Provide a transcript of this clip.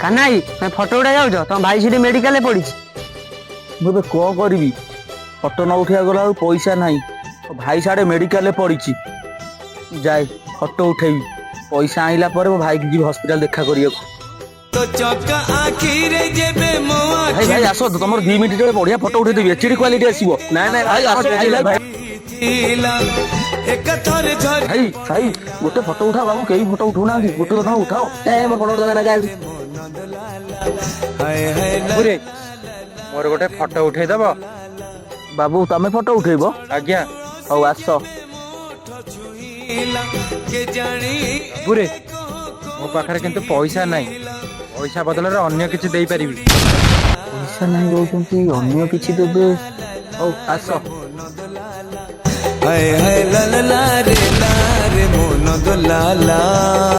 କାନାଇ ତମେ ଫଟୋ ଉଠା ଯାଉଛ, ତମ ଭାଇ ସେଠି ମେଡିକାଲରେ ପଡିଛି। ମୁଁ ଏବେ କଣ କରିବି? ଫଟୋ ନ ଉଠେଇବା ଗଲା ଆଉ ପଇସା ନାହିଁ। ଭାଇ ସାଡେ ମେଡିକାଲରେ ପଡିଛି, ଯାଏ ଫଟୋ ଉଠେଇବି। ପଇସା ଆଣିଲା ପରେ ମୋ ଭାଇକି ଯିବି ହସ୍ପିଟାଲ ଦେଖା କରିବାକୁ। ଭାଇ ଭାଇ ଆସ, ତମର 2 ମିନିଟ୍ ବଢିଆ ଫଟୋ ଉଠେଇଦେବି, ଏଚଡି କ୍ୱାଲିଟି ଆସିବ। ନାଇଁ ନାଇଁ ଭାଇ ଆସ, ଭାଇ ଭାଇ ଭାଇ ଭାଇ ଗୋଟେ ଫଟୋ ଉଠାଅ ବାବୁ, କେହି ଫଟୋ ଉଠଉନାହାନ୍ତି, ଗୋଟେ କଥା ଉଠାଅ। ମୋ ଫଟୋ ମୋର ଗୋଟେ ଫଟୋ ଉଠେଇଦବ? ବାବୁ ତମେ ଫଟୋ ଉଠେଇବ? ଆଜ୍ଞା। ହଉ ଆସ। ବାବୁରେ, ମୋ ପାଖରେ କିନ୍ତୁ ପଇସା ନାହିଁ। ପଇସା ବଦଳରେ ଅନ୍ୟ କିଛି ଦେଇପାରିବି। ପଇସା ନାହିଁ କହୁଛନ୍ତି, ଅନ୍ୟ କିଛି ଦେବେ? ହଉ ଆସ। ହାୟ ହାୟ ଲା ଲା ଲା ରେ ଲା ରେ ମୋ ନଦ ଲା ଲା।